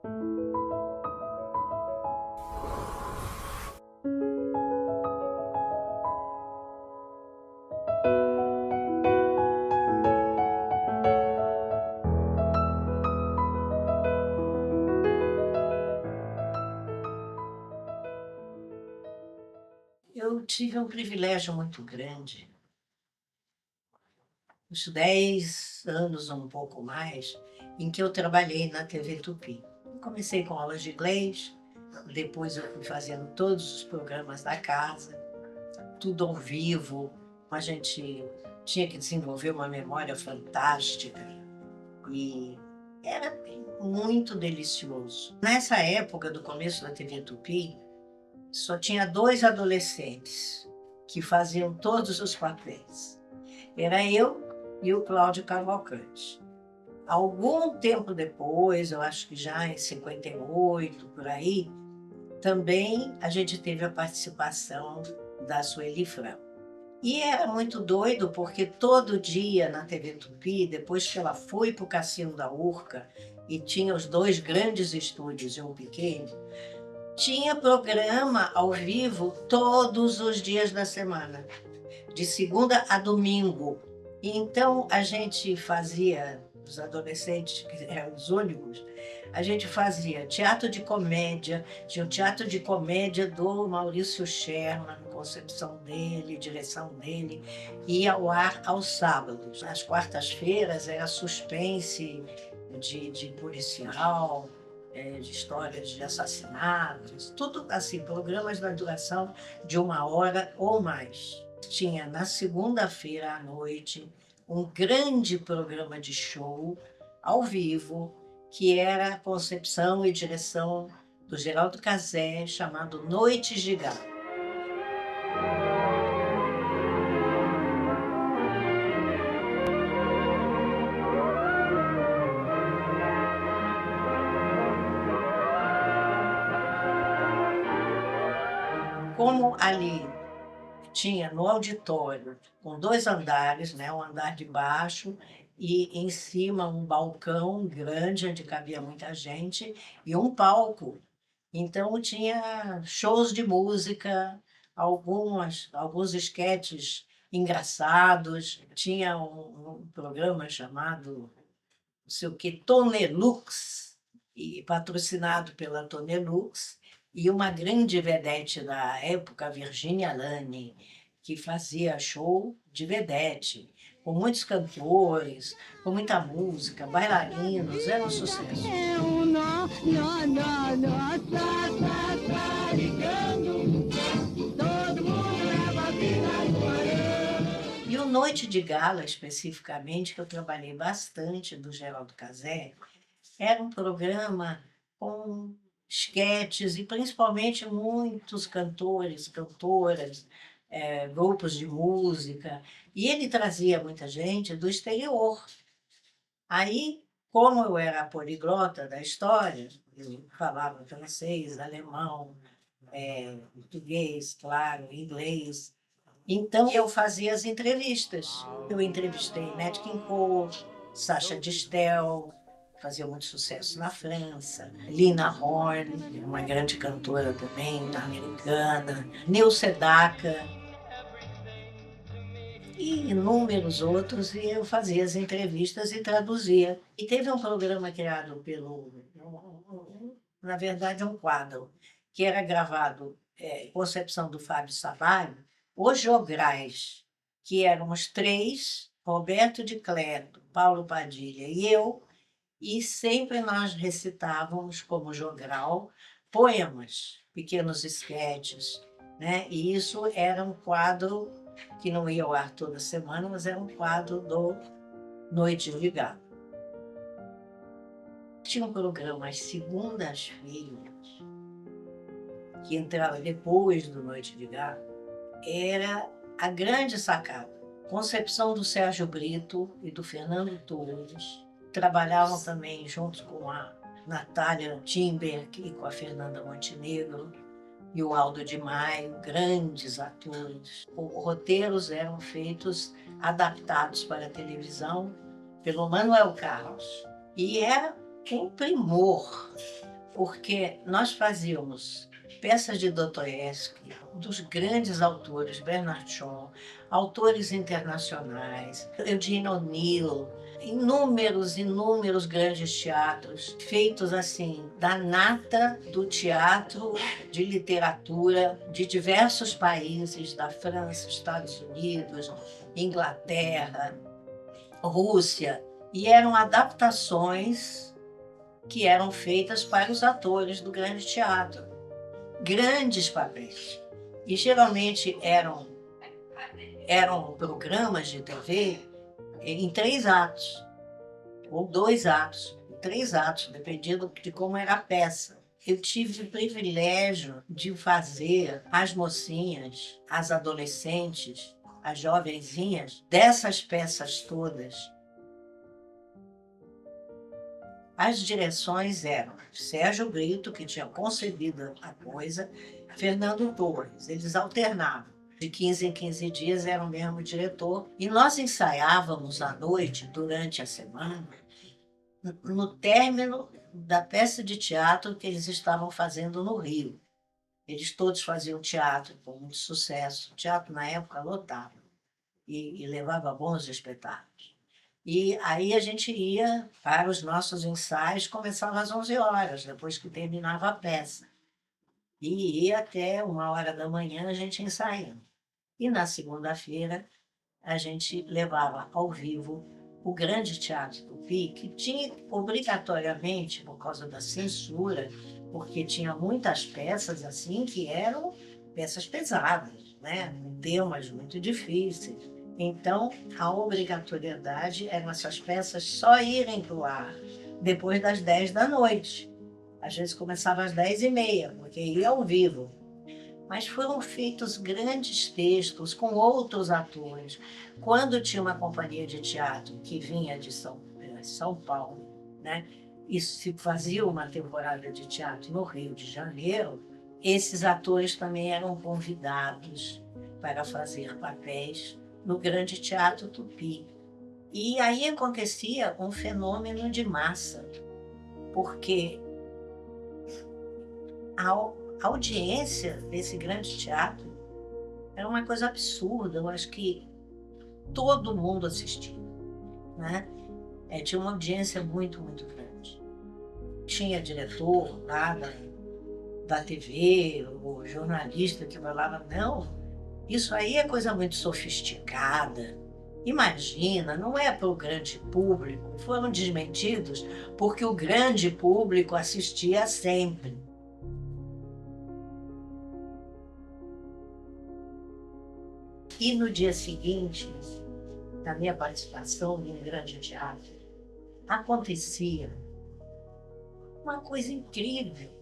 Eu tive um privilégio muito grande, uns 10 anos ou um pouco mais, em que eu trabalhei na TV Tupi. Comecei com aulas de inglês, depois eu fui fazendo todos os programas da casa, tudo ao vivo. A gente tinha que desenvolver uma memória fantástica e era muito delicioso. Nessa época do começo da TV Tupi, só tinha 2 adolescentes que faziam todos os papéis. Era eu e o Cláudio Cavalcante. Algum tempo depois, eu acho que já em 58, por aí, também a gente teve a participação da Sueli Franco. E era muito doido, porque todo dia na TV Tupi, depois que ela foi para o Cassino da Urca, e tinha os 2 grandes estúdios e um pequeno, tinha programa ao vivo todos os dias da semana, de segunda a domingo. E então a gente fazia, os adolescentes, que eram os únicos, a gente fazia teatro de comédia, tinha o teatro de comédia do Maurício Sherman, concepção dele, direção dele, ia ao ar aos sábados. Às quartas-feiras era suspense de policial, de histórias de assassinatos, tudo assim, programas da duração de 1 hora ou mais. Tinha na segunda-feira à noite um grande programa de show ao vivo, que era a concepção e direção do Geraldo Cazé, chamado Noites de Gala. Como ali tinha no auditório, com 2 andares, né, um andar de baixo e em cima um balcão grande, onde cabia muita gente, e um palco. Então tinha shows de música, alguns esquetes engraçados, tinha um programa chamado, não sei o que, Tonelux, e patrocinado pela Tonelux, e uma grande vedete da época, Virginia Lane, que fazia show de vedete, com muitos cantores, com muita música, bailarinos, era um sucesso. É um nó, tá ligando. Todo mundo leva a vida no arame. E o Noite de Gala, especificamente, que eu trabalhei bastante, do Geraldo Cazé, era um programa com esquetes e principalmente muitos cantores, cantoras, grupos de música. E ele trazia muita gente do exterior. Aí, como eu era a poliglota da história, eu falava francês, alemão, português, claro, inglês. Então, eu fazia as entrevistas. Eu entrevistei Nat King Cole, Sacha Distel, fazia muito sucesso na França, Lina Horne, uma grande cantora também, americana, Neil Sedaka, e inúmeros outros, e eu fazia as entrevistas e traduzia. E teve um programa criado na verdade, um quadro, que era gravado, concepção do Fábio Sabaio, Os Jograis, que eram os 3, Roberto de Cleto, Paulo Padilha e eu, e sempre nós recitávamos como jogral poemas, pequenos esquetes, né? E isso era um quadro que não ia ao ar toda semana, mas era um quadro do Noite de Gala. Tinha um programa às segundas-feiras, que entrava depois do Noite de Gala, era a grande sacada. Concepção do Sérgio Brito e do Fernando Torres. Trabalhavam também juntos com a Natália Timberg e com a Fernanda Montenegro e o Aldo de Maio, grandes atores. Os roteiros eram feitos, adaptados para a televisão, pelo Manuel Carlos. E era um primor. porque nós fazíamos peças de Dostoiévski, dos grandes autores, Bernard Shaw, autores internacionais, Eugene O'Neill, inúmeros grandes teatros, feitos assim, da nata do teatro, de literatura, de diversos países, da França, Estados Unidos, Inglaterra, Rússia, e eram adaptações que eram feitas para os atores do grande teatro. Grandes papéis. E geralmente eram programas de TV em 3 atos, ou 2 atos, 3 atos, dependendo de como era a peça. Eu tive o privilégio de fazer as mocinhas, as adolescentes, as jovenzinhas, dessas peças todas. As direções eram Sérgio Brito, que tinha concebido a coisa, Fernando Torres. Eles alternavam. De 15 em 15 dias era o mesmo diretor. E nós ensaiávamos à noite, durante a semana, no término da peça de teatro que eles estavam fazendo no Rio. Eles todos faziam teatro com muito sucesso. O teatro, na época, lotava e levava bons espetáculos. E aí a gente ia para os nossos ensaios, começava às 11 horas, depois que terminava a peça. E ia até 1h da manhã a gente ensaiando. E na segunda-feira a gente levava ao vivo o Grande Teatro Tupi, que tinha obrigatoriamente, por causa da censura, porque tinha muitas peças assim que eram peças pesadas, né? Temas muito difíceis. Então, a obrigatoriedade eram essas peças só irem para o ar depois das 10 da noite. Às vezes começava às 10h30, porque ia ao vivo. Mas foram feitos grandes textos com outros atores. Quando tinha uma companhia de teatro que vinha de São Paulo, né, e se fazia uma temporada de teatro no Rio de Janeiro, esses atores também eram convidados para fazer papéis no Grande Teatro Tupi. E aí acontecia um fenômeno de massa, porque a audiência desse grande teatro era uma coisa absurda. Eu acho que todo mundo assistia, né? Tinha uma audiência muito, muito grande. Tinha diretor lá da TV, o jornalista que falava, não, isso aí é coisa muito sofisticada. Imagina, não é para o grande público. Foram desmentidos porque o grande público assistia sempre. E no dia seguinte, da minha participação em um grande teatro, acontecia uma coisa incrível.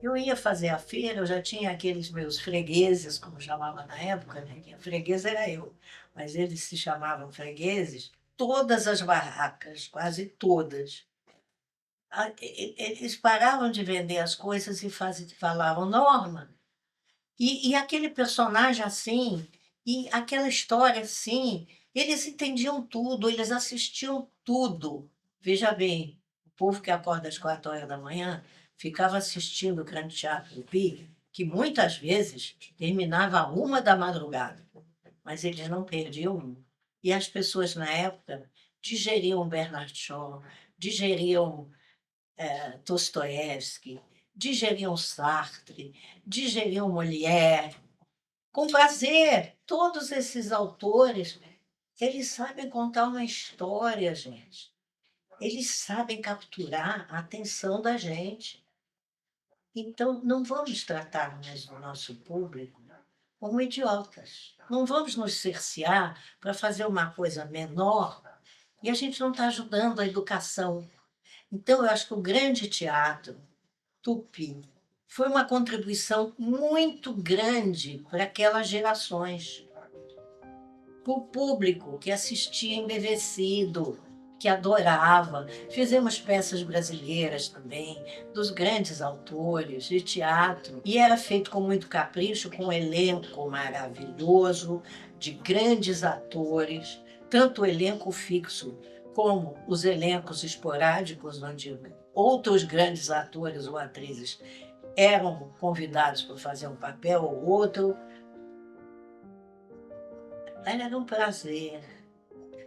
Eu ia fazer a feira, eu já tinha aqueles meus fregueses, como chamava na época, né? A freguesa era eu, mas eles se chamavam fregueses. Todas as barracas, quase todas, eles paravam de vender as coisas e falavam, Norma, e aquele personagem assim, e aquela história assim, eles entendiam tudo, eles assistiam tudo. Veja bem, o povo que acorda às 4h da manhã ficava assistindo o Grande Teatro Tupi, que muitas vezes terminava à 1 da madrugada, mas eles não perdiam um. E as pessoas na época digeriam Bernard Shaw, digeriam Dostoiévski, digeriam Sartre, digeriam Molière, com prazer. Todos esses autores, eles sabem contar uma história, gente. Eles sabem capturar a atenção da gente. Então, não vamos tratar mais o nosso público como idiotas. Não vamos nos cercear para fazer uma coisa menor e a gente não está ajudando a educação. Então, eu acho que o Grande Teatro Tupi foi uma contribuição muito grande para aquelas gerações. Para o público que assistia embevecido, que adorava. Fizemos peças brasileiras também, dos grandes autores de teatro. E era feito com muito capricho, com um elenco maravilhoso, de grandes atores, tanto o elenco fixo como os elencos esporádicos, onde outros grandes atores ou atrizes eram convidados para fazer um papel ou outro. Era um prazer.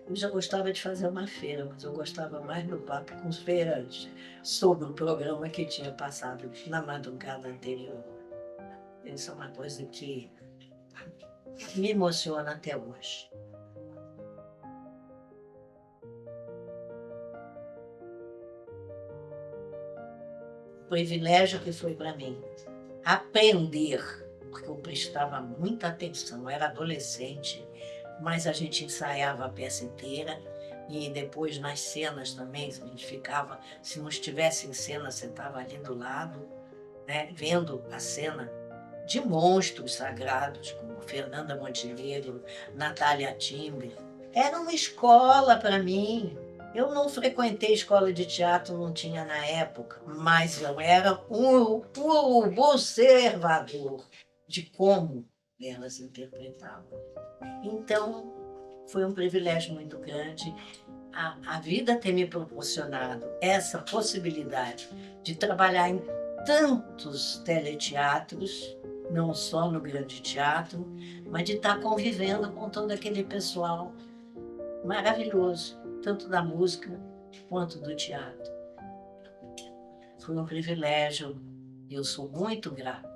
Eu já gostava de fazer uma feira, mas eu gostava mais do papo com os feirantes sobre o programa que tinha passado na madrugada anterior. Isso é uma coisa que me emociona até hoje. O privilégio que foi para mim aprender, porque eu prestava muita atenção, eu era adolescente, mas a gente ensaiava a peça inteira e depois nas cenas também, a gente ficava, se não estivesse em cena, você estava ali do lado, né, vendo a cena de monstros sagrados, como Fernanda Montenegro, Natália Timber. Era uma escola para mim. Eu não frequentei escola de teatro, não tinha na época, mas eu era um observador de como elas interpretavam. Então, foi um privilégio muito grande a vida ter me proporcionado essa possibilidade de trabalhar em tantos teleteatros, não só no Grande Teatro, mas de estar convivendo com todo aquele pessoal maravilhoso, tanto da música quanto do teatro. Foi um privilégio e eu sou muito grata.